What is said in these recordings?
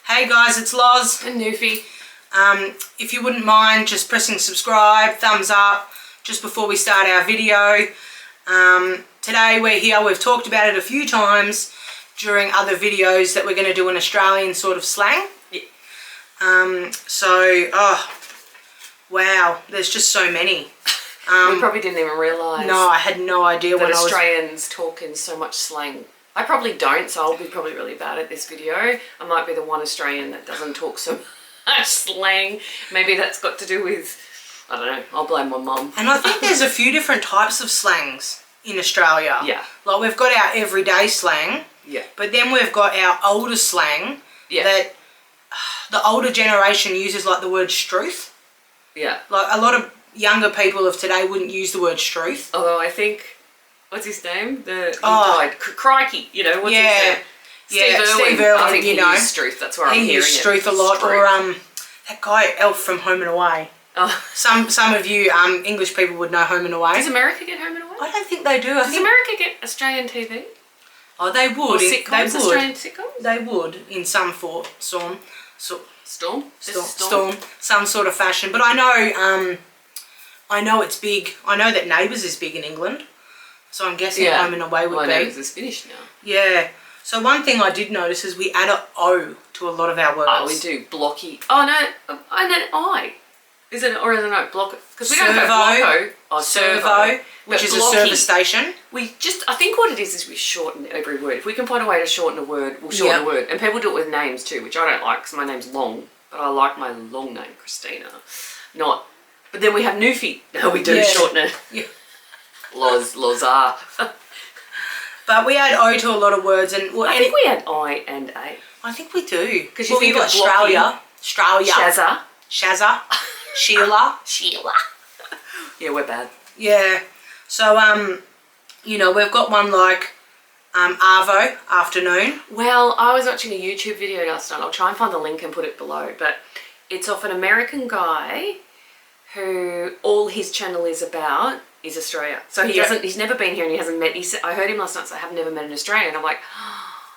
Hey guys, it's Loz and Newfie. If you wouldn't mind just pressing subscribe, thumbs up, just before we start our video. Today we're here, we've talked about it a few times during other videos that we're going to do an Australian sort of slang. Yeah. Wow, there's just so many. We probably didn't even realise. No, I had no idea that Australians talk in so much slang. I probably don't, so I'll be probably really bad at this video. I might be the one Australian that doesn't talk so much slang. Maybe that's got to do with, I don't know, I'll blame my mum. And I think there's a few different types of slangs in Australia. Yeah. Like we've got our everyday slang. Yeah. But then we've got our older slang. Yeah. That the older generation uses, like the word struth. Yeah. Like a lot of younger people of today wouldn't use the word struth. Although I think, what's his name? He died. Crikey, you know, what's his name? Steve Irwin, I think you he know. used struth, that's where I'm hearing it. He used struth a lot. Struth. Or that guy Elf from Home and Away. Oh. Some of you English people would know Home and Away. Does America get Home and Away? I don't think they do. Does America get Australian TV? Oh, they would. Or sitcoms, Australian sitcoms? They would, in some some sort of fashion. But I know it's big. I know that Neighbours is big in England. So I'm guessing Home and Away would be. Neighbours is finished now. Yeah. So one thing I did notice is we add an O to a lot of our words. Oh, we do. Blocky. Oh, no. I know I. Is it, or is it not block? Because we don't go blocko. Oh, servo, which is a service station. I think what it is we shorten every word. If we can find a way to shorten a word, we'll shorten a word. And people do it with names too, which I don't like because my name's long. But I like my long name, Christina. But then we have Newfie. No, we do shorten it. Yeah. Lozar. But we add O to a lot of words. And I think we add I and A. I think we do. Because you think of Australia. Shazza. Sheila. Yeah, we're bad. Yeah. So, we've got one like Arvo, afternoon. Well, I was watching a YouTube video last night. I'll try and find the link and put it below. But it's of an American guy who all his channel is about is Australia. So he's never been here and he hasn't met, I heard him last night, so I have never met an Australian. I'm like,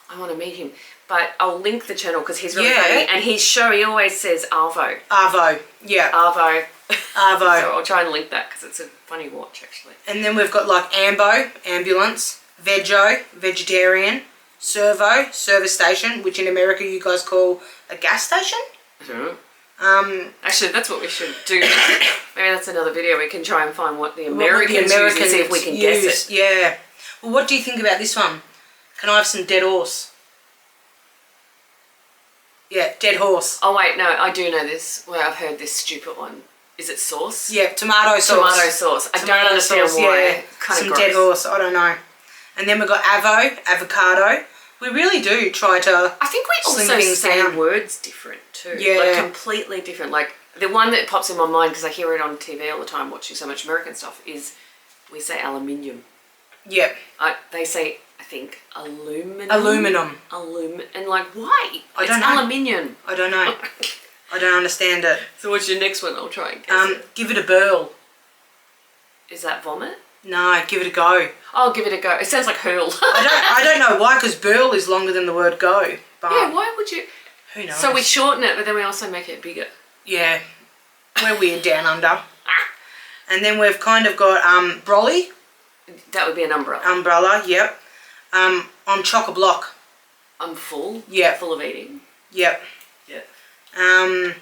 I want to meet him. But I'll link the channel because he's really funny. And his show, he always says Arvo. Arvo, yeah. Arvo. So I'll try and link that because it's a funny watch, actually. And then we've got like Ambo, ambulance, Vego, vegetarian, Servo, service station, which in America you guys call a gas station. I don't know. Actually, that's what we should do. Maybe that's another video. We can try and find what the Americans use and see if we can guess it. Yeah. Well, what do you think about this one? Can I have some dead horse? Yeah, dead horse. Oh wait, no, I do know this. Well, I've heard this stupid one. Is it sauce? Yeah, tomato sauce. Tomato sauce. I don't understand why. Yeah. Kind of some dead horse. I don't know. And then we've got avocado. We really do try to. I think we also say words different too. Yeah. Like completely different. Like the one that pops in my mind because I hear it on TV all the time, watching so much American stuff, is we say aluminium. Yep. They say, I think, aluminum. And like, why? I don't know. Aluminium. I don't know. I don't understand it. So what's your next one? I'll try and guess it. Give it a burl. Is that vomit? No, give it a go. I'll give it a go. It sounds like hurl. I don't know why, because burl is longer than the word go. But yeah, why would you? Who knows? So we shorten it, but then we also make it bigger. Yeah. We're weird down under. And then we've kind of got brolly. That would be an umbrella. Umbrella, yep. I'm chock-a-block. I'm full. Yeah. Full of eating. Yep. Yeah.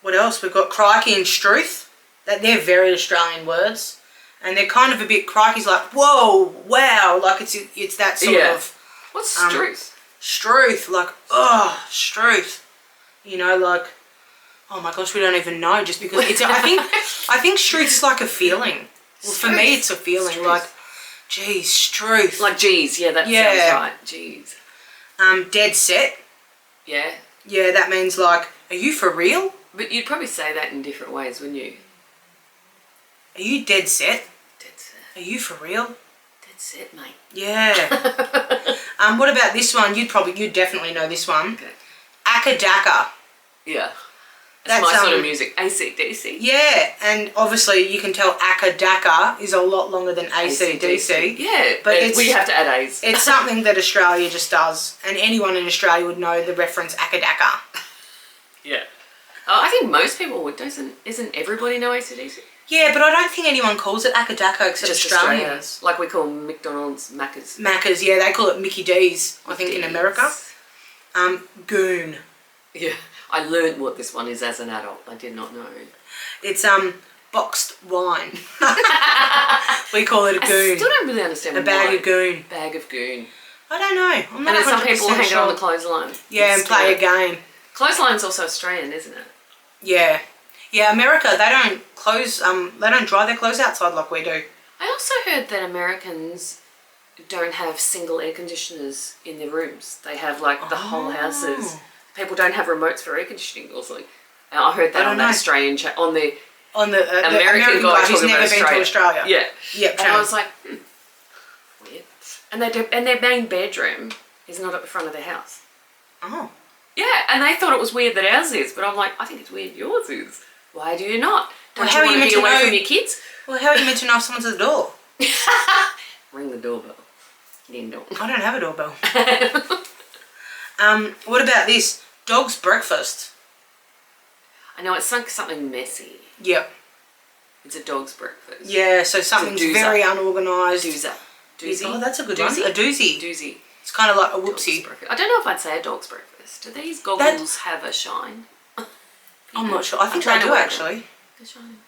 What else? We've got crikey and struth. They're very Australian words. And they're kind of a bit, crikey's like, whoa, wow. Like it's that sort of. What's struth? Struth, like, struth. You know, like, oh my gosh, we don't even know just because it's, I think struth's like a feeling. Well, for me, it's a feeling. Struth. Like, geez, struth. Like, geez, yeah, that sounds right. Geez. Dead set. Yeah. Yeah, that means like, are you for real? But you'd probably say that in different ways, wouldn't you? Are you dead set? Dead set. Are you for real? Dead set, mate. Yeah. What about this one? You'd definitely know this one. Okay. Akadaka. Yeah. That's my sort of music. AC/DC. Yeah, and obviously you can tell Akadaka is a lot longer than AC/DC. Yeah, but we have to add A's. It's something that Australia just does, and anyone in Australia would know the reference Akadaka. Yeah. I think most people would. Isn't everybody know AC/DC? Yeah, but I don't think anyone calls it Akadaka except Just Australians. Like we call McDonald's Macca's. Macca's, yeah, they call it Mickey D's, I think, in America. Goon. Yeah. I learned what this one is as an adult. I did not know. It's boxed wine. We call it a goon. I still don't really understand. A bag of goon. Bag of goon. I don't know. I'm not and then 100% some people hang it sure. on the clothesline. Yeah, and play a game. Clothesline's also Australian, isn't it? Yeah. Yeah, America, they don't they don't dry their clothes outside like we do. I also heard that Americans don't have single air conditioners in their rooms. They have like the whole houses. People don't have remotes for air conditioning or something. And I heard that on the Australian on the American guy who's never been to Australia. Yeah. Yep. And I was like, weird. And their main bedroom is not at the front of their house. Oh. Yeah, and they thought it was weird that ours is, but I'm like, I think it's weird yours is. Why do you not? Don't you want to be away from your kids? Well, how are you meant to know if someone's at the door? Ring the doorbell. Ding dong. I don't have a doorbell. What about this? Dog's breakfast. I know it's like something messy. Yep. It's a dog's breakfast. Yeah, so something's very unorganised. Doozy. Oh, that's a good one. A doozy. Doozy. It's kind of like a whoopsie. I don't know if I'd say a dog's breakfast. Do these goggles have a shine? I'm not sure. I think they do actually. A shine.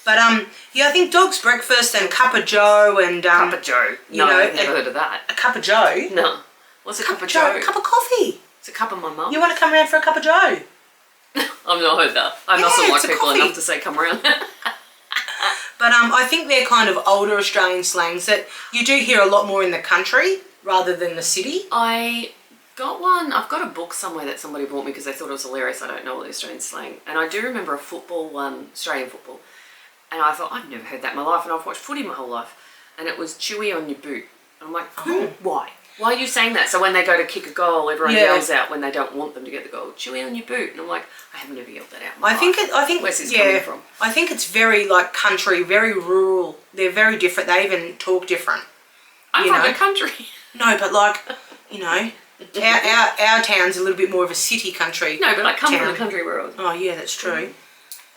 But yeah, I think dog's breakfast and cup of joe and cup of joe. You know, I've never heard of that. A cup of joe. No. What's a cup of joe? A cup of coffee. It's a cup of my mum. You want to come around for a cup of joe? I've not heard that. I mustn't like people enough to say come around. But I think they're kind of older Australian slangs that you do hear a lot more in the country rather than the city. I got one. I've got a book somewhere that somebody bought me because they thought it was hilarious. I don't know all the Australian slang. And I do remember a football one, Australian football. And I thought, I've never heard that in my life. And I've watched footy my whole life. And it was chewy on your boot. And I'm like, why? Why are you saying that? So when they go to kick a goal, everyone yells out when they don't want them to get the goal, chewy on your boot. And I'm like, I have never yelled that out in my life. Where's this coming from? I think it's very like country, very rural. They're very different. They even talk different. I'm from the country. No, but like, you know, our town's a little bit more of a city country. No, but I come from the country world. Oh yeah, that's true.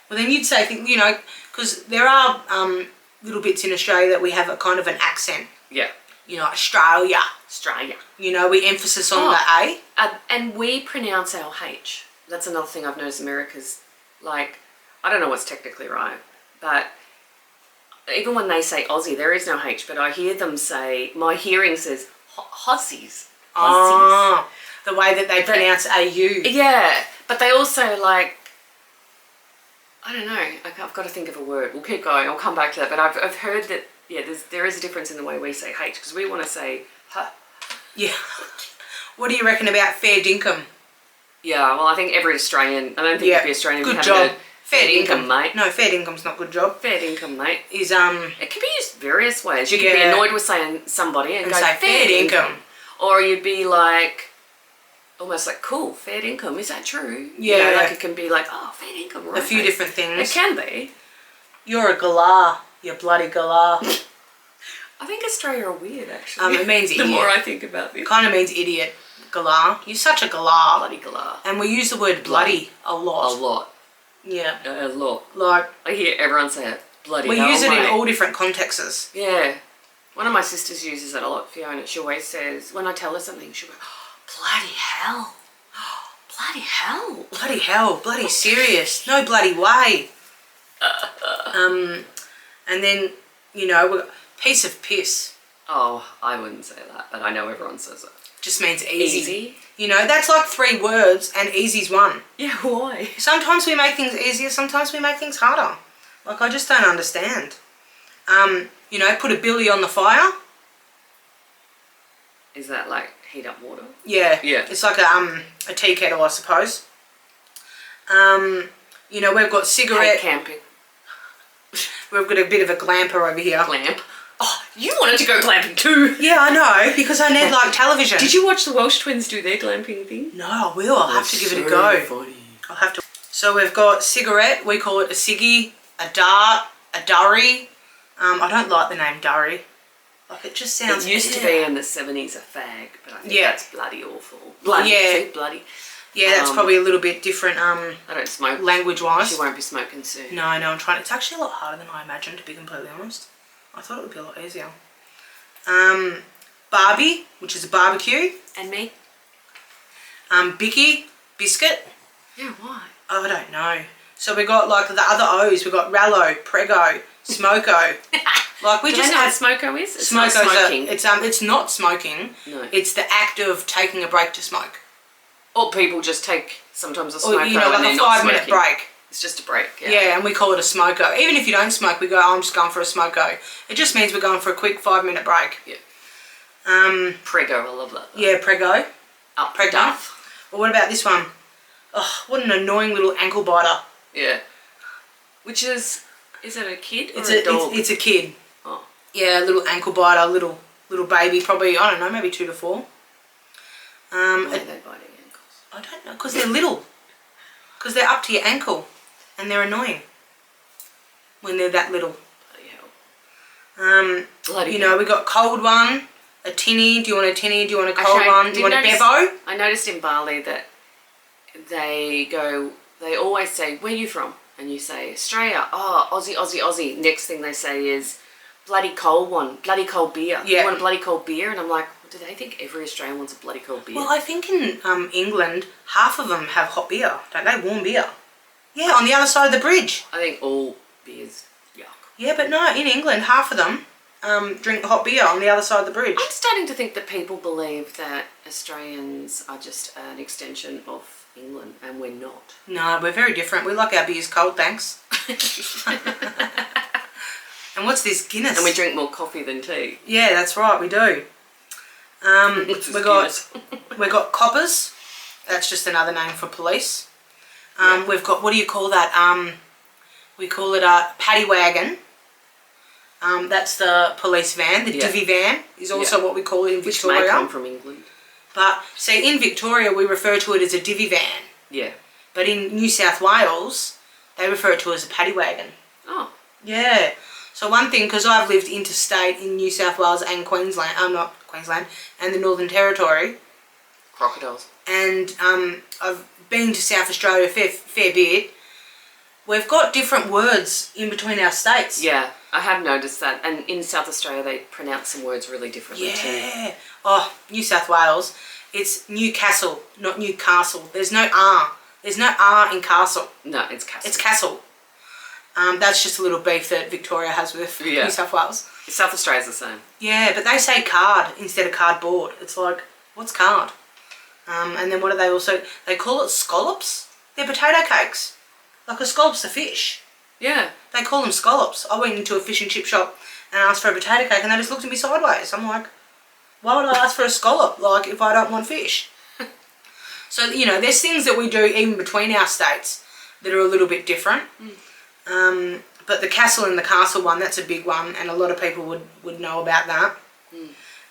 Well then you'd say, you know, because there are little bits in Australia that we have a kind of an accent. Yeah. You know, Australia. You know, we emphasis on the A. And we pronounce our H. That's another thing I've noticed America's, like, I don't know what's technically right, but even when they say Aussie, there is no H, but I hear them say, my hearing says Hossies. Oh, the way that they pronounce AU. Yeah, but they also like, I don't know, I've got to think of a word. We'll keep going, I'll come back to that, but I've heard that, yeah, there is a difference in the way we say H, because we want to say huh. Yeah. What do you reckon about fair dinkum? Yeah, well, I think every Australian, I don't think every Australian good would job. have fair dinkum, mate. No, fair dinkum's not good job. Fair dinkum, mate. Is it can be used various ways. You could be annoyed with saying somebody and go say fair dinkum. Or you'd be like, almost like, cool, fair dinkum, is that true? Yeah. You know, like it can be like, oh, fair dinkum, right? A few different things. It can be. You're a galah, you bloody galah. I think Australia are weird, actually. It means idiot. The more I think about this. Kind of means idiot. Galah. You're such a galah. Bloody galah. And we use the word bloody a lot. A lot. Yeah. A lot. Like, I hear everyone say it. Bloody we hell, use it mate. in all different contexts. Yeah. One of my sisters uses it a lot, Fiona. She always says, when I tell her something, she'll go, oh, bloody hell. Oh, bloody hell. Bloody hell. Bloody serious. No bloody way. And then, you know, piece of piss. Oh, I wouldn't say that, but I know everyone says it. Just means easy. You know, that's like 3 words and easy's one. Yeah, why? Sometimes we make things easier, sometimes we make things harder. Like, I just don't understand. You know, put a billy on the fire. Is that like heat up water? Yeah. Yeah. It's like a tea kettle, I suppose. You know, we've got cigarette. Camping. We've got a bit of a glamper over here. Glamp? Oh, you wanted to go glamping too. Yeah, I know, because I need like television. Did you watch the Welsh twins do their glamping thing? No, I will. I'll have to give it a go. Funny. I'll have to. So we've got cigarette. We call it a ciggy, a dart, a durry. I don't like the name durry. Like it just sounds... It used to be in the 70s a fag, but I think that's bloody awful. Bloody. Yeah. See, bloody. Yeah, that's probably a little bit different I don't smoke. language-wise. She won't be smoking soon. No, I'm trying. It's actually a lot harder than I imagined, to be completely honest. I thought it would be a lot easier. Barbie, which is a barbecue. And me? Bicky, biscuit. Yeah, why? Oh, I don't know. So we got like the other O's. We got Rallo, Prego, Smoko. Like we Do just they know had what smoko is? It's Smoko's not smoking. it's not smoking. No. It's the act of taking a break to smoke. Or people just take sometimes a smoko Or, you know, and like they're a not 5-minute smoking. break. It's just a break. Yeah. Yeah, and we call it a smoko. Even if you don't smoke, we go, oh, I'm just going for a smoko. It just means we're going for a quick 5-minute break. Yeah. Prego, I love that. Yeah, Prego. Up Prego. duff. Well, what about this one? Oh, what an annoying little ankle biter. Yeah. Which is it a kid or a dog? It's a kid. Oh. Yeah, little ankle biter, little baby, probably, I don't know, maybe 2 to 4. Why are they biting ankles? I don't know, because they're little. Because they're up to your ankle. And they're annoying. When they're that little. Bloody hell. Bloody you know, hell. we got cold one, a tinny. Do you want a tinny? Do you want a cold one? Do you want a bevo? I noticed in Bali that they always say, where are you from? And you say, Australia. Oh, Aussie, Aussie, Aussie. Next thing they say is, bloody cold one, bloody cold beer. Yeah. You want a bloody cold beer? And I'm like, do they think every Australian wants a bloody cold beer? Well, I think in England, half of them have hot beer, don't they? Warm beer. Yeah, on the other side of the bridge. I think all beer's yuck. Yeah, but no, in England, half of them drink hot beer on the other side of the bridge. I'm starting to think that people believe that Australians are just an extension of England, and we're not. No, we're very different. We like our beers cold, thanks. And what's this, Guinness? And we drink more coffee than tea. Yeah, that's right, we do. we got coppers. That's just another name for police. We've got, what do you call that? We call it a paddy wagon. That's the police van. The divvy van is also what we call it in Victoria. Which may come from England. But, see, in Victoria we refer to it as a divvy van. Yeah. But in New South Wales, they refer to it as a paddy wagon. Oh. Yeah. So one thing, because I've lived interstate in New South Wales and Queensland, not Queensland, and the Northern Territory. Crocodiles. And I've been to South Australia a fair bit. We've got different words in between our states. Yeah, I have noticed that. And in South Australia, they pronounce some words really differently too. Yeah. Oh, New South Wales, it's Newcastle, not Newcastle. There's no R. There's no R in castle. No, it's castle. It's castle. That's just a little beef that Victoria has with New South Wales. South Australia's the same. Yeah, but they say card instead of cardboard. It's like, what's card? And then what do they also... They call it scallops. They're potato cakes. Like a scallop's a fish. Yeah. They call them scallops. I went into a fish and chip shop and asked for a potato cake and they just looked at me sideways. I'm like, why would I ask for a scallop, like, if I don't want fish? So, you know, there's things that we do even between our states that are a little bit different. But the castle and the castle one, that's a big one, and a lot of people would know about that.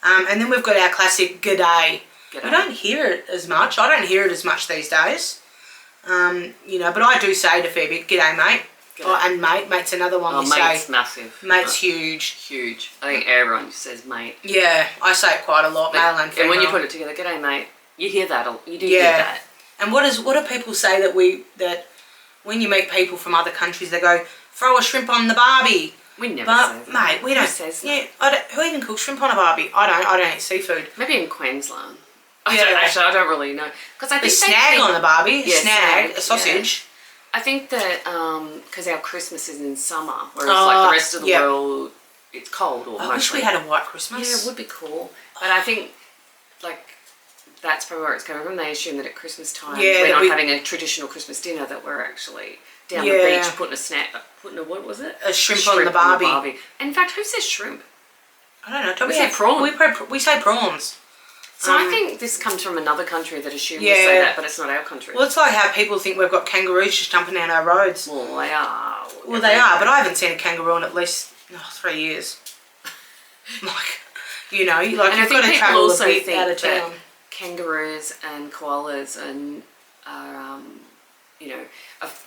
And then we've got our classic g'day. G'day. We don't hear it as much. I don't hear it as much these days. You know, but I do say it a fair bit. G'day, mate. G'day. Oh, and mate. Mate's another one we say. Mate's massive. Mate's huge. Huge. I think everyone says mate. Yeah, I say it quite a lot, male and female. And when you put it together, g'day, mate, you hear that. You do hear that. And what do people say that when you meet people from other countries, they go, throw a shrimp on the barbie. We never say that. Mate, we don't. Who says that? Yeah, who even cooks shrimp on a barbie? I don't eat seafood. Maybe in Queensland. Yeah. I don't really know. Because I think a snag on the barbie. Yeah, snag, a sausage. Yeah. I think that because our Christmas is in summer, whereas like the rest of the world, it's cold or I wish we had a white Christmas. Yeah, it would be cool. But I think like that's probably where it's coming from. They assume that at Christmas time we're not having a traditional Christmas dinner, that we're actually down the beach putting a what was it? A shrimp on the barbie. In fact, who says shrimp? I don't know. Don't we say prawn? We say prawns. So I think this comes from another country that assumes we say that, but it's not our country. Well, it's like how people think we've got kangaroos just jumping down our roads. Well, they are. Well, they are, but I haven't seen a kangaroo in at least 3 years. Like, you know, like and you've got to travel a bit out of town. Kangaroos and koalas are you know,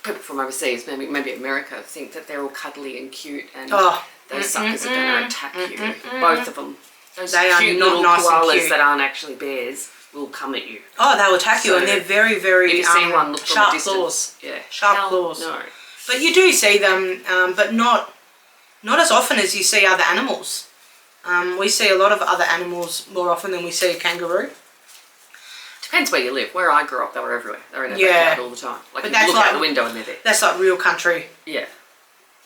people from overseas, maybe America, think that they're all cuddly and cute, and those suckers are going to attack you. Both of them. Those They cute are not little nice and koalas cute. that aren't actually bears will come at you. Oh, they will attack you, and they're very, very If you see one, look from a sharp distance. claws. Yeah, Sharp claws. No. But you do see them, but not as often as you see other animals. We see a lot of other animals more often than we see a kangaroo. Depends where you live. Where I grew up, they were everywhere. They were in our backyard all the time. Like, you look out the window and they're there. That's like real country. Yeah.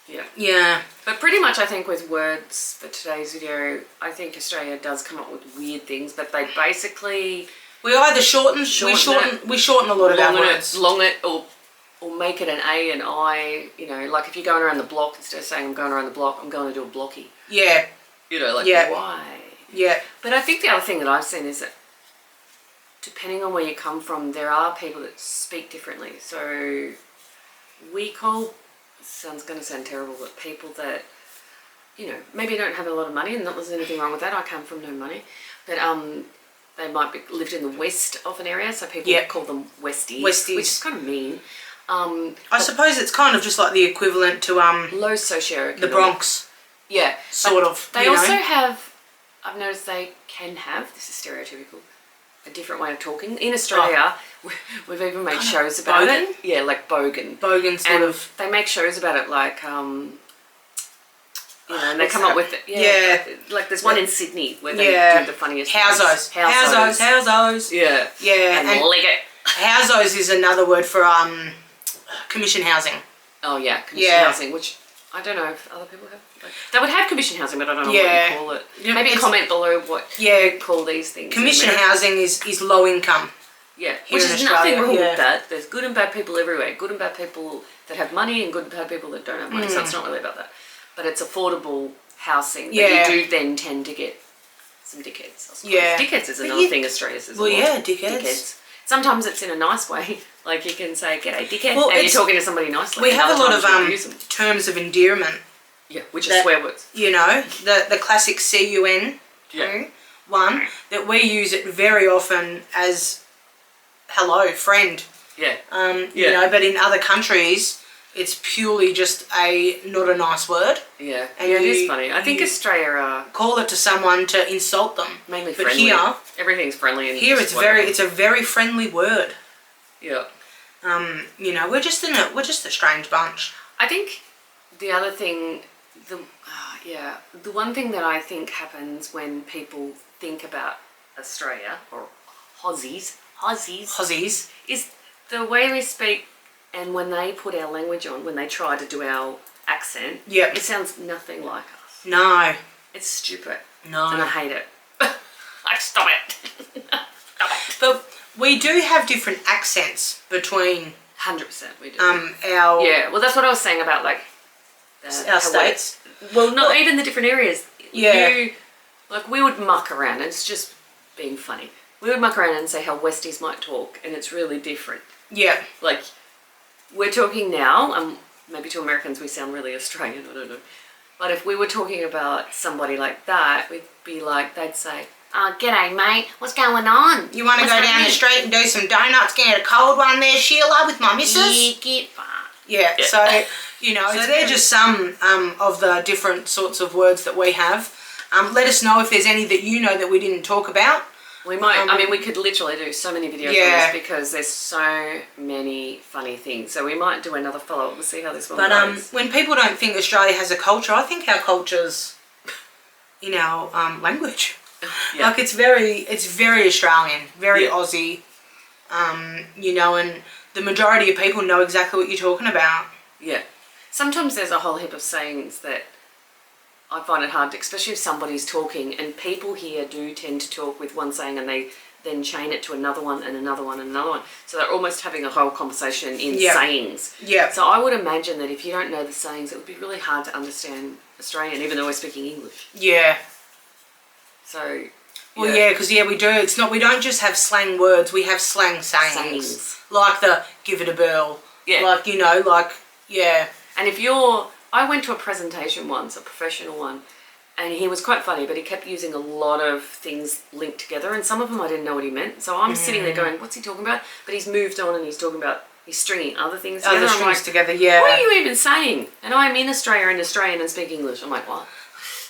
Yeah. Yeah. But pretty much I think with words for today's video, I think Australia does come up with weird things, but they basically... We either shorten a lot of our words. Long it, or make it an A and I, you know, like if you're going around the block, instead of saying I'm going around the block, I'm going to do a blocky. Yeah. You know, like why? Yeah. But I think the other thing that I've seen is that depending on where you come from, there are people that speak differently. So we call, sounds going to sound terrible, but people that, you know, maybe don't have a lot of money, and not there's anything wrong with that. I come from no money, but they might be lived in the west of an area, so people call them Westies, which is kind of mean. I suppose it's kind of just like the equivalent to low socioeconomic. the Bronx. Yeah, sort of. They also have. I've noticed they can have. This is stereotypical. A different way of talking. In Australia, we've even made shows about it. Yeah, like bogan. Bogan sort of. They make shows about it, like you know, and they come up with like there's one in Sydney where they do the funniest housos. Yeah. Yeah. And leg it. Housos is another word for commission housing. Oh yeah, commission housing, which I don't know if other people have. Like, they would have commission housing, but I don't know what you call it. Maybe comment below what you call these things. Commission housing is low income. Yeah, which is nothing wrong with that. There's good and bad people everywhere. Good and bad people that have money and good and bad people that don't have money. So it's not really about that. But it's affordable housing. Yeah. But you do then tend to get some dickheads, I suppose. Yeah. Dickheads is another thing Australia says. Well, yeah, dickheads. Sometimes it's in a nice way. Like you can say, g'day, dickhead, and you're talking to somebody nicely. We have a lot of terms of endearment. Yeah, which are swear words. You know, the classic CUN one, that we use it very often as hello, friend. Yeah. You know, but in other countries, it's purely just not a nice word. Yeah. And it is funny. I think Australia call it to someone to insult them. Mainly but friendly. Here, everything's friendly. And here it's a very friendly word. Yeah. You know, we're just a strange bunch. I think the other thing, the one thing that I think happens when people think about Australia or Aussies is the way we speak, and when they put our language on, when they try to do our accent, it sounds nothing like us. No. It's stupid. No. And I hate it. Stop it. Stop it. But we do have different accents between 100% we do. Well, that's what I was saying about like our states. Well, not even the different areas. Yeah. Like we would muck around. It's just being funny. We would muck around and say how Westies might talk, and it's really different. Yeah. Like we're talking now, maybe to Americans we sound really Australian. I don't know. But if we were talking about somebody like that, we'd be like, they'd say, "Oh, g'day, mate. What's going on? You want to go down the street and do some donuts? Get a cold one there, Sheila, with my missus?" Yeah, get fucked. Yeah. So you know, so they're just some of the different sorts of words that we have. Let us know if there's any that you know that we didn't talk about. We might. I mean, we could literally do so many videos on this because there's so many funny things. So we might do another follow-up. We'll see how this one goes. When people don't think Australia has a culture, I think our culture's in our language. Yeah. Like it's very Australian, very Aussie. You know, and the majority of people know exactly what you're talking about. Yeah. Sometimes there's a whole heap of sayings that I find it hard to, especially if somebody's talking, and people here do tend to talk with one saying and they then chain it to another one and another one and another one. So they're almost having a whole conversation in sayings. Yeah. So I would imagine that if you don't know the sayings, it would be really hard to understand Australian, even though we're speaking English. Yeah. So. Well, because we do. It's not. We don't just have slang words. We have slang sayings. Like the "give it a burl." Yeah. Like And if I went to a presentation once, a professional one, and he was quite funny, but he kept using a lot of things linked together, and some of them I didn't know what he meant. So I'm sitting there going, what's he talking about? But he's moved on and he's talking about, He's stringing other things together. Other I'm strings like, together, yeah. what are you even saying? And I'm in Australia and Australian and speak English. I'm like, what?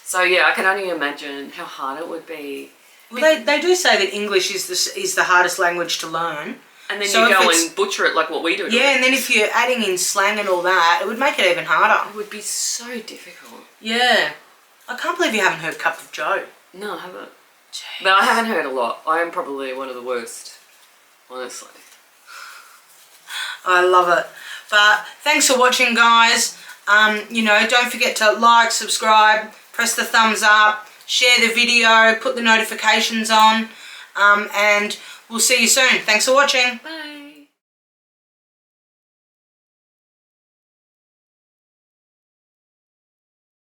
So yeah, I can only imagine how hard it would be. Well, they do say that English is the hardest language to learn. And then So you if go it's- and butcher it like what we do. Yeah, and then if you're adding in slang and all that, it would make it even harder. It would be so difficult. Yeah. I can't believe you haven't heard Cup of Joe. No, I haven't. But I haven't heard a lot. I am probably one of the worst, honestly. I love it. But thanks for watching, guys. You know, don't forget to like, subscribe, press the thumbs up, share the video, put the notifications on, and we'll see you soon. Thanks for watching. Bye.